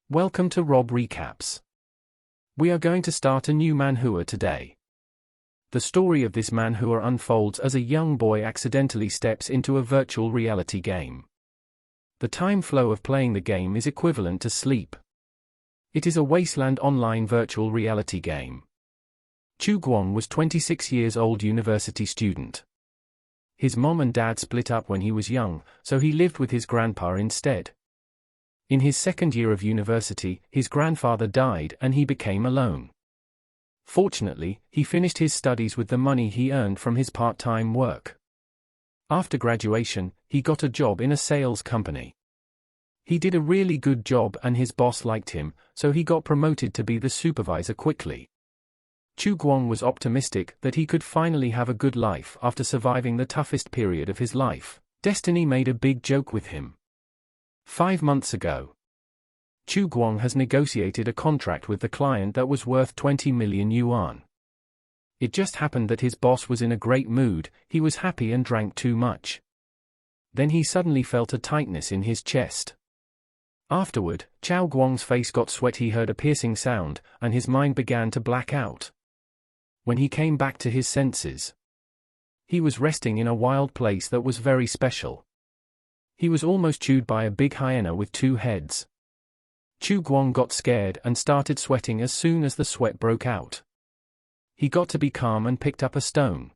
Welcome to Rob Recaps. We are going to start a new manhwa today. The story of this manhwa unfolds as a young boy accidentally steps into a virtual reality game. The time flow of playing the game is equivalent to sleep. It is a wasteland online virtual reality game. Chu Guang was 26 years old university student. His mom and dad split up when he was young, so he lived with his grandpa instead. In his second year of university, his grandfather died and he became alone. Fortunately, he finished his studies with the money he earned from his part-time work. After graduation, he got a job in a sales company. He did a really good job and his boss liked him, so he got promoted to be the supervisor quickly. Chu Guang was optimistic that he could finally have a good life after surviving the toughest period of his life. Destiny made a big joke with him. 5 months ago, Chu Guang has negotiated a contract with the client that was worth 20 million yuan. It just happened that his boss was in a great mood, he was happy and drank too much. Then he suddenly felt a tightness in his chest. Afterward, Chu Guang's face got sweat, he heard a piercing sound, and his mind began to black out. When he came back to his senses, he was resting in a wild place that was very special. He was almost chewed by a big hyena with 2 heads. Chu Guang got scared and started sweating as soon as the sweat broke out. He got to be calm and picked up a stone.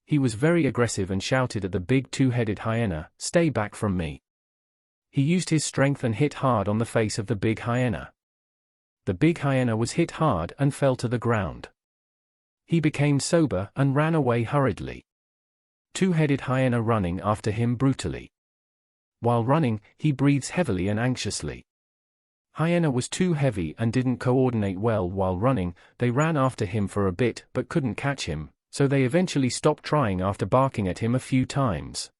He was very aggressive and shouted at the big 2-headed hyena, "Stay back from me." He used his strength and hit hard on the face of the big hyena. The big hyena was hit hard and fell to the ground. He became sober and ran away hurriedly. 2-headed hyena running after him brutally. While running, he breathes heavily and anxiously. Hyena was too heavy and didn't coordinate well while running. They ran after him for a bit but couldn't catch him, so they eventually stopped trying after barking at him a few times.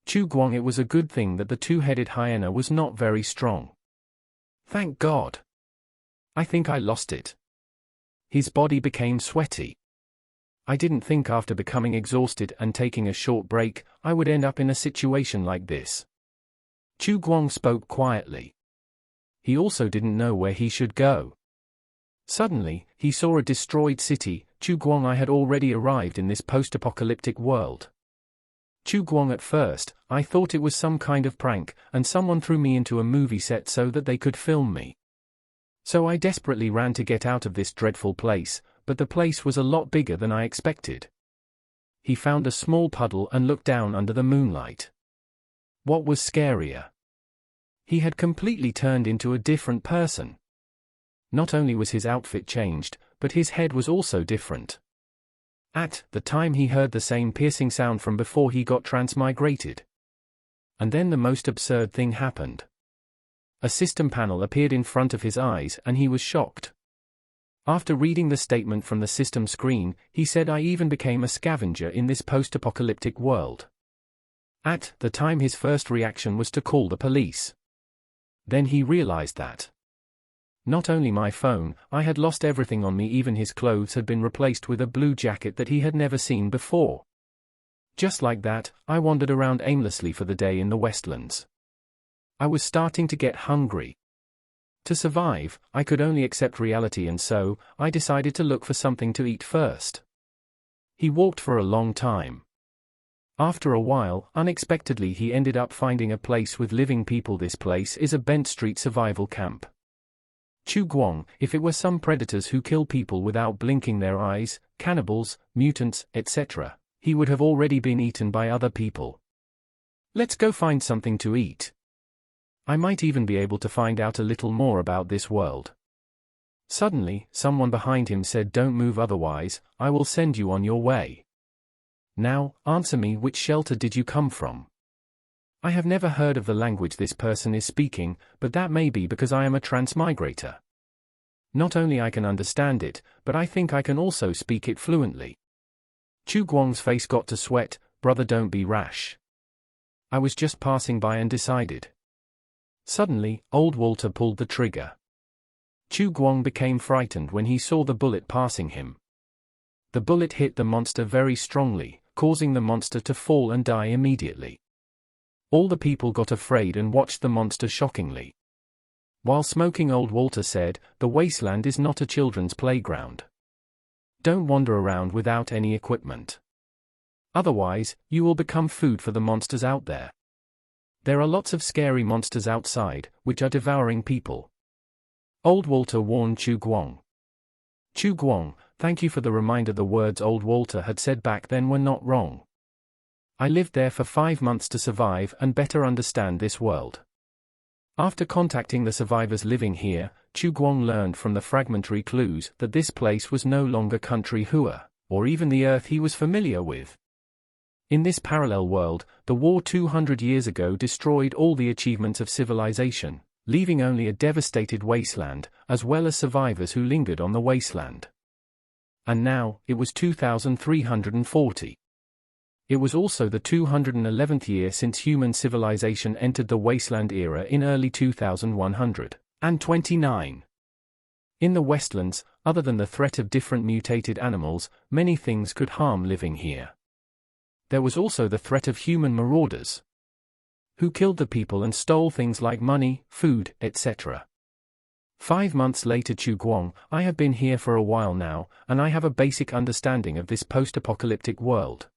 Chu Guang, it was a good thing that the 2-headed hyena was not very strong. Thank God. I think I lost it. His body became sweaty. I didn't think after becoming exhausted and taking a short break, I would end up in a situation like this. Chu Guang spoke quietly. He also didn't know where he should go. Suddenly, he saw a destroyed city. Chu Guang, I had already arrived in this post-apocalyptic world. Chu Guang, at first, I thought it was some kind of prank, and someone threw me into a movie set so that they could film me. So I desperately ran to get out of this dreadful place, but the place was a lot bigger than I expected. He found a small puddle and looked down under the moonlight. What was scarier? He had completely turned into a different person. Not only was his outfit changed, but his head was also different. At the time he heard the same piercing sound from before he got transmigrated. And then the most absurd thing happened. A system panel appeared in front of his eyes and he was shocked. After reading the statement from the system screen, he said, I even became a scavenger in this post-apocalyptic world. At the time his first reaction was to call the police. Then he realized that not only my phone, I had lost everything on me, even his clothes had been replaced with a blue jacket that he had never seen before. Just like that, I wandered around aimlessly for the day in the wastelands. I was starting to get hungry. To survive, I could only accept reality, and so, I decided to look for something to eat first. He walked for a long time. After a while, unexpectedly he ended up finding a place with living people. This place is a Bent Street survival camp. Chu Guang, if it were some predators who kill people without blinking their eyes, cannibals, mutants, etc., he would have already been eaten by other people. Let's go find something to eat. I might even be able to find out a little more about this world. Suddenly, someone behind him said, don't move, otherwise, I will send you on your way. Now, answer me, which shelter did you come from? I have never heard of the language this person is speaking, but that may be because I am a transmigrator. Not only I can understand it, but I think I can also speak it fluently. Chu Guang's face got to sweat. Brother, don't be rash. I was just passing by and decided. Suddenly, old Walter pulled the trigger. Chu Guang became frightened when he saw the bullet passing him. The bullet hit the monster very strongly, causing the monster to fall and die immediately. All the people got afraid and watched the monster shockingly. While smoking, old Walter said, "The wasteland is not a children's playground. Don't wander around without any equipment. Otherwise, you will become food for the monsters out there. There are lots of scary monsters outside, which are devouring people." Old Walter warned Chu Guang. Chu Guang, thank you for the reminder. The words old Walter had said back then were not wrong. I lived there for 5 months to survive and better understand this world. After contacting the survivors living here, Chu Guang learned from the fragmentary clues that this place was no longer country Hua, or even the earth he was familiar with. In this parallel world, the war 200 years ago destroyed all the achievements of civilization, leaving only a devastated wasteland, as well as survivors who lingered on the wasteland. And now, it was 2340. It was also the 211th year since human civilization entered the wasteland era in early 2129. In the Westlands, other than the threat of different mutated animals, many things could harm living here. There was also the threat of human marauders, who killed the people and stole things like money, food, etc. 5 months later, Chu Guang, I have been here for a while now, and I have a basic understanding of this post-apocalyptic world.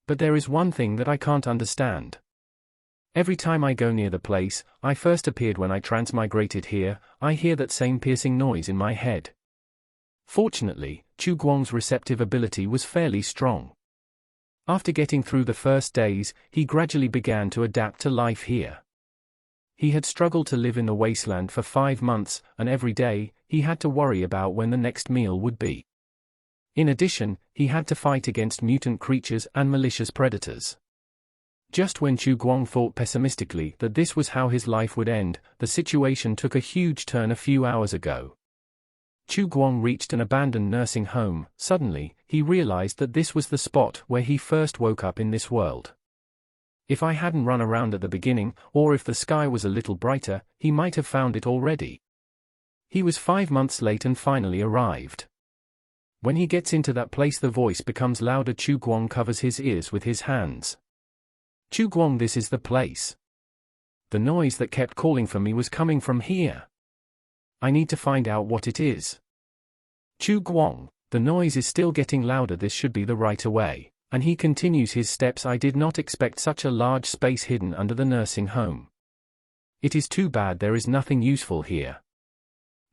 But there is one thing that I can't understand. Every time I go near the place I first appeared when I transmigrated here, I hear that same piercing noise in my head. Fortunately, Chu Guang's receptive ability was fairly strong. After getting through the first days, he gradually began to adapt to life here. He had struggled to live in the wasteland for 5 months, and every day, he had to worry about when the next meal would be. In addition, he had to fight against mutant creatures and malicious predators. Just when Chu Guang thought pessimistically that this was how his life would end, the situation took a huge turn a few hours ago. Chu Guang reached an abandoned nursing home. Suddenly, he realized that this was the spot where he first woke up in this world. If I hadn't run around at the beginning, or if the sky was a little brighter, he might have found it already. He was 5 months late and finally arrived. When he gets into that place, the voice becomes louder. Chu Guang covers his ears with his hands. Chu Guang, this is the place. The noise that kept calling for me was coming from here. I need to find out what it is. Chu Guang, the noise is still getting louder. This should be the right way. And he continues his steps. I did not expect such a large space hidden under the nursing home. It is too bad there is nothing useful here.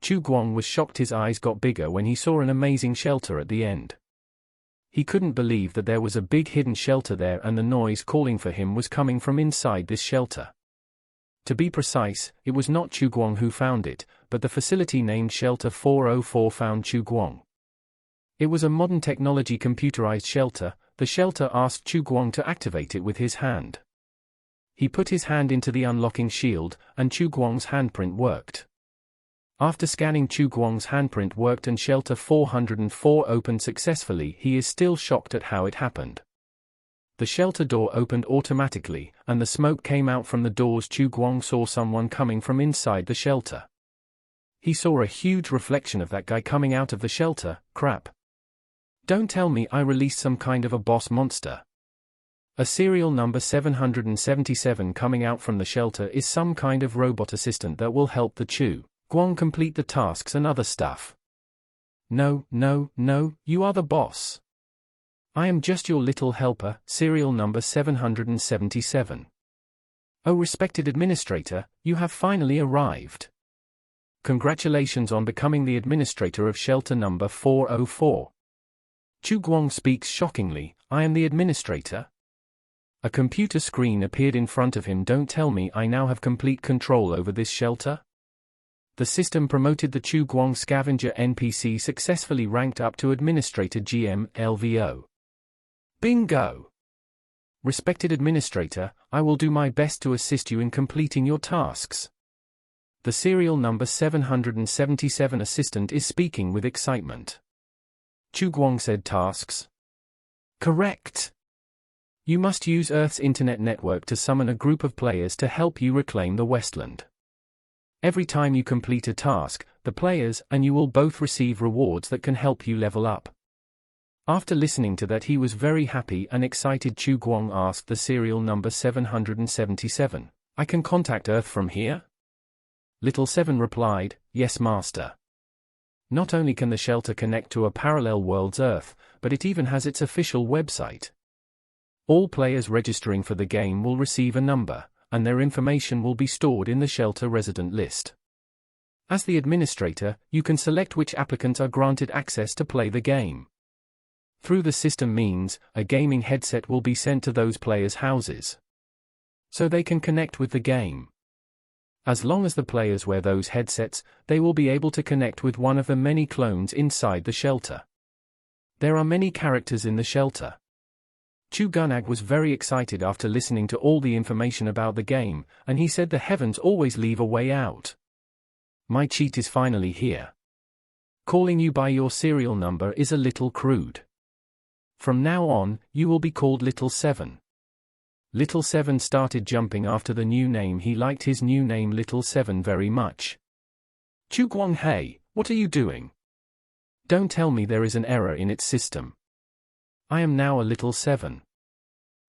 Chu Guang was shocked. His eyes got bigger when he saw an amazing shelter at the end. He couldn't believe that there was a big hidden shelter there, and the noise calling for him was coming from inside this shelter. To be precise, it was not Chu Guang who found it, but the facility named Shelter 404 found Chu Guang. It was a modern technology computerized shelter. The shelter asked Chu Guang to activate it with his hand. He put his hand into the unlocking shield, and Chu Guang's handprint worked. After scanning, Chu Guang's handprint worked and Shelter 404 opened successfully. He is still shocked at how it happened. The shelter door opened automatically, and the smoke came out from the doors. Chu Guang saw someone coming from inside the shelter. He saw a huge reflection of that guy coming out of the shelter. Crap. Don't tell me I released some kind of a boss monster. A serial number 777 coming out from the shelter is some kind of robot assistant that will help the Chu Guang complete the tasks and other stuff. No, you are the boss. I am just your little helper, serial number 777. Oh, respected administrator, you have finally arrived. Congratulations on becoming the administrator of shelter number 404. Chu Guang speaks shockingly, I am the administrator? A computer screen appeared in front of him. Don't tell me I now have complete control over this shelter? The system promoted the Chu Guang scavenger NPC successfully ranked up to Administrator GM LVO. Bingo! Respected Administrator, I will do my best to assist you in completing your tasks. The serial number 777 assistant is speaking with excitement. Chu Guang said tasks. Correct. You must use Earth's internet network to summon a group of players to help you reclaim the Westland. Every time you complete a task, the players and you will both receive rewards that can help you level up. After listening to that, he was very happy and excited. Chu Guang asked the serial number 777, I can contact Earth from here? Little 7 replied, "Yes, master." Not only can the shelter connect to a parallel world's Earth, but it even has its official website. All players registering for the game will receive a number, and their information will be stored in the shelter resident list. As the administrator, you can select which applicants are granted access to play the game. Through the system means, a gaming headset will be sent to those players' houses, so they can connect with the game. As long as the players wear those headsets, they will be able to connect with one of the many clones inside the shelter. There are many characters in the shelter. Chu Guang was very excited after listening to all the information about the game, and he said the heavens always leave a way out. My cheat is finally here. Calling you by your serial number is a little crude. From now on, you will be called Little 7. Little 7 started jumping after the new name. He liked his new name Little 7 very much. Chu Guang, hey, what are you doing? Don't tell me there is an error in its system. I am now a Little 7.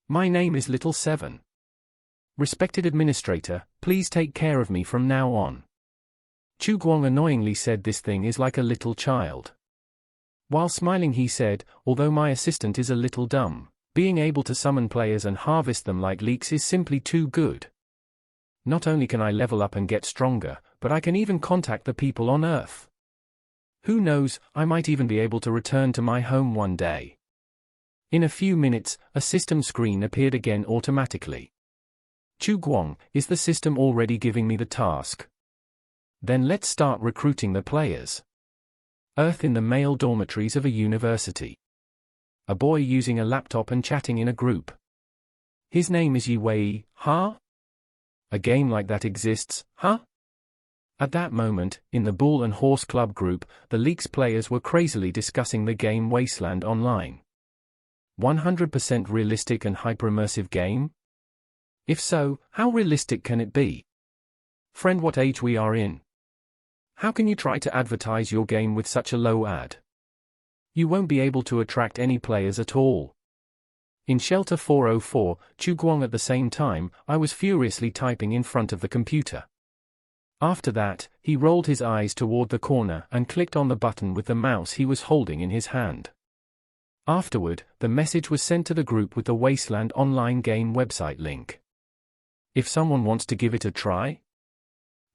My name is Little 7. Respected administrator, please take care of me from now on. Chu Guang annoyingly said this thing is like a little child. While smiling he said, although my assistant is a little dumb, being able to summon players and harvest them like leeks is simply too good. Not only can I level up and get stronger, but I can even contact the people on Earth. Who knows, I might even be able to return to my home one day. In a few minutes, a system screen appeared again automatically. Chu Guang, is the system already giving me the task? Then let's start recruiting the players. Earth in the male dormitories of a university. A boy using a laptop and chatting in a group. His name is Yi Wei, huh? A game like that exists, huh? At that moment, in the Bull and Horse Club group, the Leaks players were crazily discussing the game Wasteland Online. 100% realistic and hyper-immersive game? If so, how realistic can it be? Friend, what age we are in? How can you try to advertise your game with such a low ad? You won't be able to attract any players at all. In Shelter 404, Chu Guang at the same time, I was furiously typing in front of the computer. After that, he rolled his eyes toward the corner and clicked on the button with the mouse he was holding in his hand. Afterward, the message was sent to the group with the Wasteland Online game website link. If someone wants to give it a try?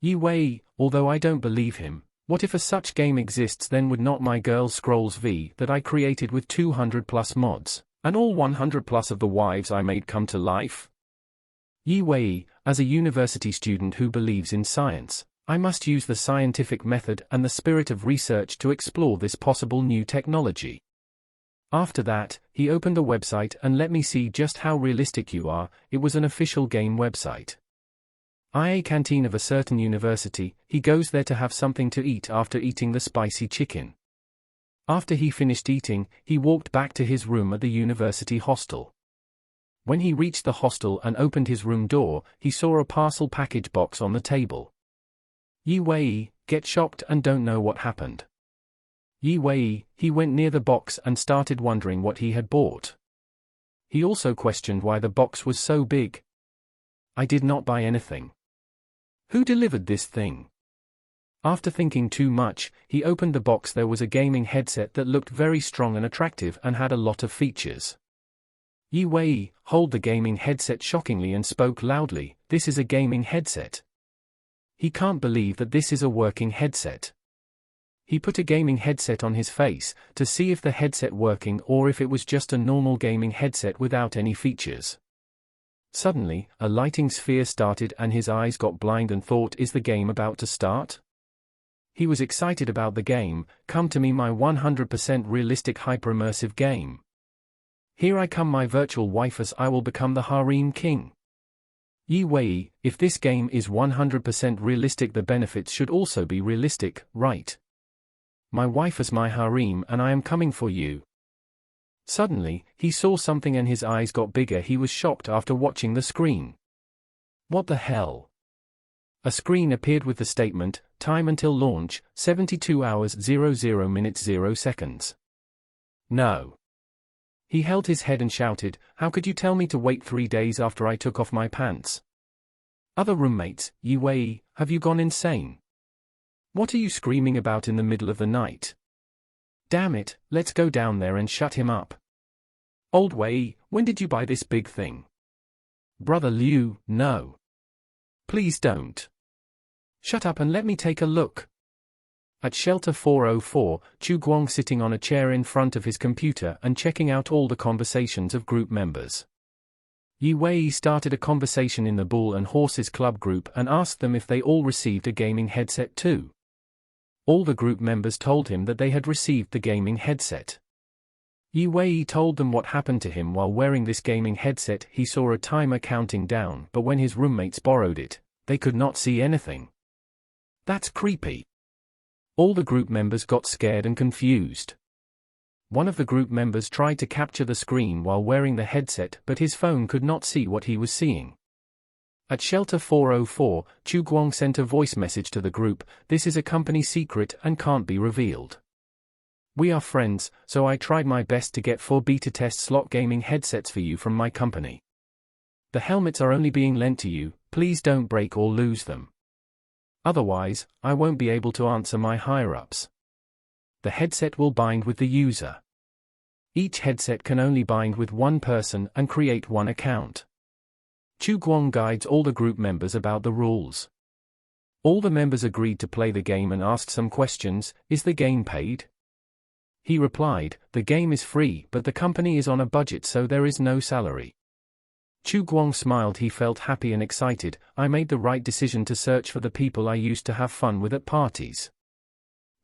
Yi Wei, although I don't believe him, what if a such game exists, then would not my Girl Scrolls V that I created with 200 plus mods, and all 100 plus of the wives I made come to life? Yi Wei, as a university student who believes in science, I must use the scientific method and the spirit of research to explore this possible new technology. After that, he opened the website and let me see just how realistic you are. It was an official game website. IA canteen of a certain university, he goes there to have something to eat after eating the spicy chicken. After he finished eating, he walked back to his room at the university hostel. When he reached the hostel and opened his room door, he saw a parcel package box on the table. Yi Wei, get shocked and don't know what happened. Yi Wei, he went near the box and started wondering what he had bought. He also questioned why the box was so big. I did not buy anything. Who delivered this thing? After thinking too much, he opened the box. There was a gaming headset that looked very strong and attractive and had a lot of features. Yi Wei, hold the gaming headset shockingly and spoke loudly, this is a gaming headset. He can't believe that this is a working headset. He put a gaming headset on his face, to see if the headset working or if it was just a normal gaming headset without any features. Suddenly, a lighting sphere started and his eyes got blind and thought, is the game about to start? He was excited about the game, come to me my 100% realistic hyper-immersive game. Here I come my virtual wife as I will become the harem king. Yi Wei, if this game is 100% realistic the benefits should also be realistic, right? My wife is my harem and I am coming for you. Suddenly, he saw something and his eyes got bigger. He was shocked after watching the screen. What the hell? A screen appeared with the statement, time until launch, 72 hours 00 minutes 0 seconds. No. He held his head and shouted, how could you tell me to wait 3 days after I took off my pants? Other roommates, Yi Wei, have you gone insane? What are you screaming about in the middle of the night? Damn it, let's go down there and shut him up. Old Wei, when did you buy this big thing? Brother Liu, no. Please don't. Shut up and let me take a look. At Shelter 404, Chu Guang sitting on a chair in front of his computer and checking out all the conversations of group members. Yi Wei started a conversation in the Bull and Horses Club group and asked them if they all received a gaming headset too. All the group members told him that they had received the gaming headset. Yi Wei told them what happened to him while wearing this gaming headset. He saw a timer counting down, but when his roommates borrowed it, they could not see anything. That's creepy. All the group members got scared and confused. One of the group members tried to capture the screen while wearing the headset, but his phone could not see what he was seeing. At Shelter 404, Chu Guang sent a voice message to the group. This is a company secret and can't be revealed. We are friends, so I tried my best to get 4 beta test slot gaming headsets for you from my company. The helmets are only being lent to you, please don't break or lose them. Otherwise, I won't be able to answer my higher-ups. The headset will bind with the user. Each headset can only bind with one person and create one account. Chu Guang guides all the group members about the rules. All the members agreed to play the game and asked some questions. Is the game paid? He replied, the game is free, but the company is on a budget, so there is no salary. Chu Guang smiled. He felt happy and excited. I made the right decision to search for the people I used to have fun with at parties.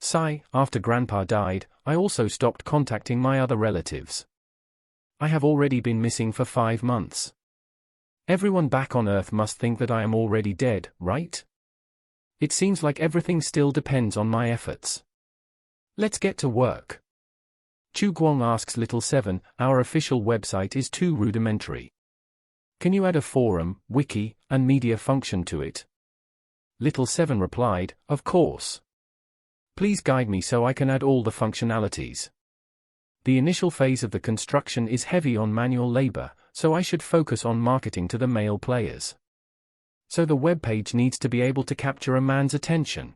Sigh, after Grandpa died, I also stopped contacting my other relatives. I have already been missing for 5 months. Everyone back on Earth must think that I am already dead, right? It seems like everything still depends on my efforts. Let's get to work. Chu Guang asks Little 7, our official website is too rudimentary. Can you add a forum, wiki, and media function to it? Little 7 replied, of course. Please guide me so I can add all the functionalities. The initial phase of the construction is heavy on manual labor, so I should focus on marketing to the male players. So the web page needs to be able to capture a man's attention.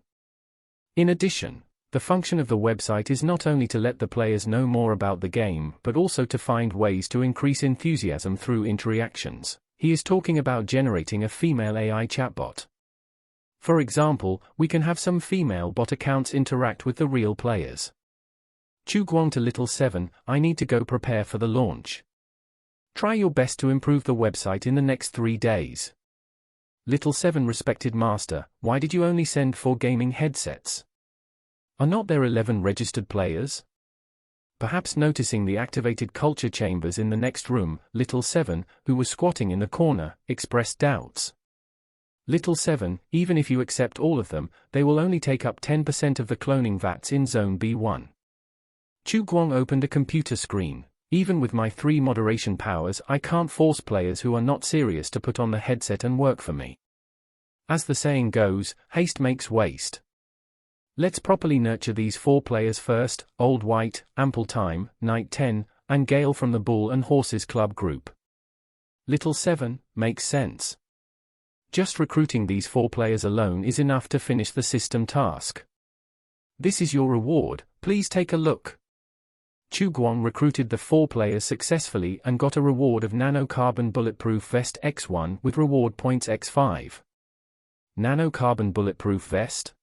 In addition, the function of the website is not only to let the players know more about the game, but also to find ways to increase enthusiasm through interactions. He is talking about generating a female AI chatbot. For example, we can have some female bot accounts interact with the real players. Chu Guang to Little 7, I need to go prepare for the launch. Try your best to improve the website in the next 3 days. Little 7, respected master, why did you only send 4 gaming headsets? Are not there 11 registered players? Perhaps noticing the activated culture chambers in the next room, Little 7, who was squatting in the corner, expressed doubts. Little 7, even if you accept all of them, they will only take up 10% of the cloning vats in Zone B1. Chu Guang opened a computer screen. Even with my 3 moderation powers, I can't force players who are not serious to put on the headset and work for me. As the saying goes, haste makes waste. Let's properly nurture these 4 players first, Old White, Ample Time, Knight 10, and Gale from the Bull and Horses Club group. Little 7, makes sense. Just recruiting these 4 players alone is enough to finish the system task. This is your reward, please take a look. Chu Guang recruited the 4 players successfully and got a reward of Nano-Carbon Bulletproof Vest X1 with reward points X5. Nano-Carbon Bulletproof Vest?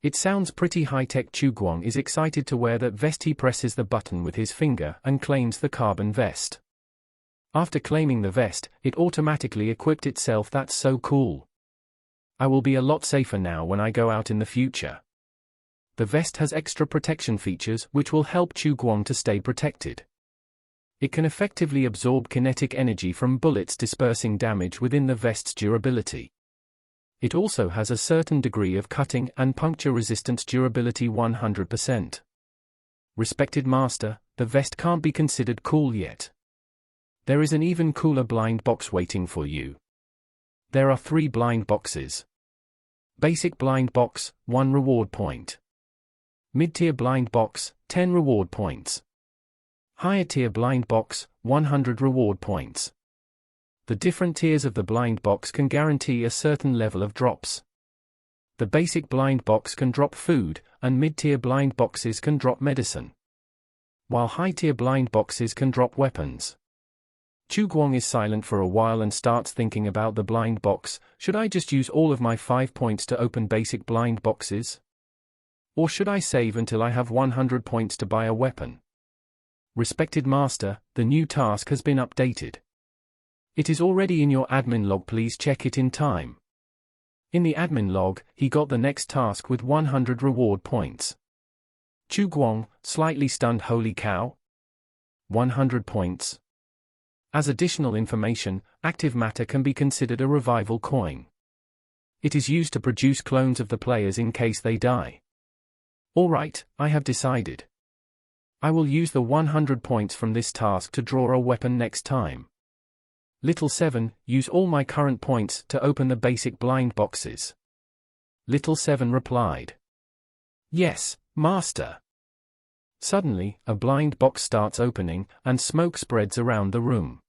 It sounds pretty high-tech. Chu Guang is excited to wear that vest. He presses the button with his finger and claims the carbon vest. After claiming the vest, it automatically equipped itself. That's so cool. I will be a lot safer now when I go out in the future. The vest has extra protection features which will help Chu Guang to stay protected. It can effectively absorb kinetic energy from bullets, dispersing damage within the vest's durability. It also has a certain degree of cutting and puncture resistance, durability 100%. Respected master, the vest can't be considered cool yet. There is an even cooler blind box waiting for you. There are 3 blind boxes. Basic blind box, 1 reward point. Mid-tier blind box, 10 reward points. Higher tier blind box, 100 reward points. The different tiers of the blind box can guarantee a certain level of drops. The basic blind box can drop food, and mid-tier blind boxes can drop medicine, while high-tier blind boxes can drop weapons. Chu Guang is silent for a while and starts thinking about the blind box. Should I just use all of my 5 points to open basic blind boxes? Or should I save until I have 100 points to buy a weapon? Respected Master, the new task has been updated. It is already in your admin log, please check it in time. In the admin log, he got the next task with 100 reward points. Chu Guang, slightly stunned. Holy cow! 100 points. As additional information, active matter can be considered a revival coin. It is used to produce clones of the players in case they die. Alright, I have decided. I will use the 100 points from this task to draw a weapon next time. Little 7, use all my current points to open the basic blind boxes. Little 7 replied. Yes, Master. Suddenly, a blind box starts opening, and smoke spreads around the room.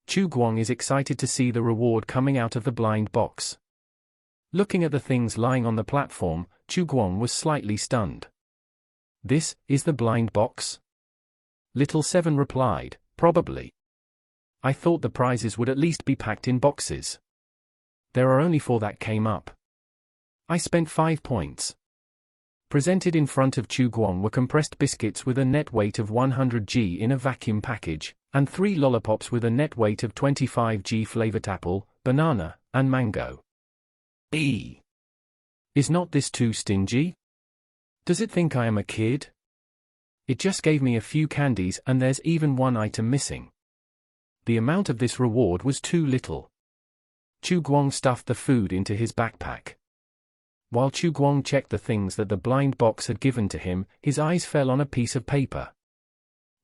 Chu Guang is excited to see the reward coming out of the blind box. Looking at the things lying on the platform, Chu Guang was slightly stunned. This is the blind box? Little 7 replied, probably. I thought the prizes would at least be packed in boxes. There are only 4 that came up. I spent 5 points. Presented in front of Chu Guang were compressed biscuits with a net weight of 100 g in a vacuum package, and 3 lollipops with a net weight of 25 g flavored apple, banana, and mango. Is not this too stingy? Does it think I am a kid? It just gave me a few candies and there's even 1 item missing. The amount of this reward was too little. Chu Guang stuffed the food into his backpack. While Chu Guang checked the things that the blind box had given to him, his eyes fell on a piece of paper.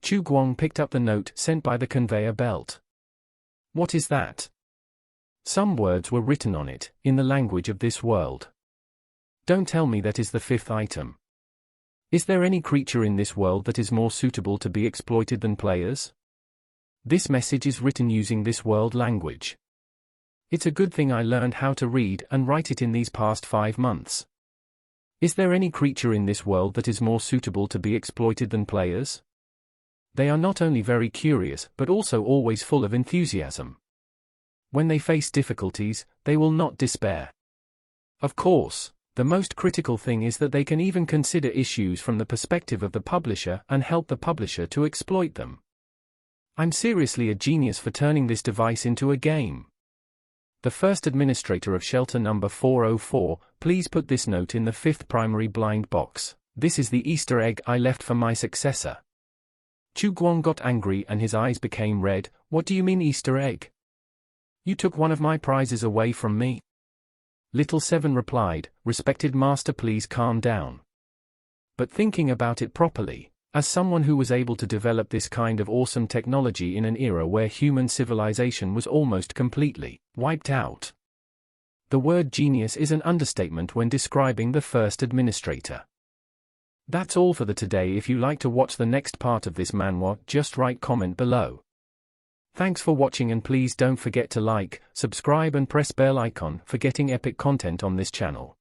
Chu Guang picked up the note sent by the conveyor belt. What is that? Some words were written on it, in the language of this world. Don't tell me that is the 5th item. Is there any creature in this world that is more suitable to be exploited than players? This message is written using this world language. It's a good thing I learned how to read and write it in these past 5 months. Is there any creature in this world that is more suitable to be exploited than players? They are not only very curious but also always full of enthusiasm. When they face difficulties, they will not despair. Of course, the most critical thing is that they can even consider issues from the perspective of the publisher and help the publisher to exploit them. I'm seriously a genius for turning this device into a game. The first administrator of shelter number 404, please put this note in the 5th primary blind box. This is the Easter egg I left for my successor. Chu Guang got angry and his eyes became red. What do you mean Easter egg? You took one of my prizes away from me. Little 7 replied, respected master, please calm down. But thinking about it properly, as someone who was able to develop this kind of awesome technology in an era where human civilization was almost completely wiped out, the word genius is an understatement when describing the first administrator. That's all for today. If you like to watch the next part of this manhwa, just write comment below. Thanks for watching and please don't forget to like, subscribe and press bell icon for getting epic content on this channel.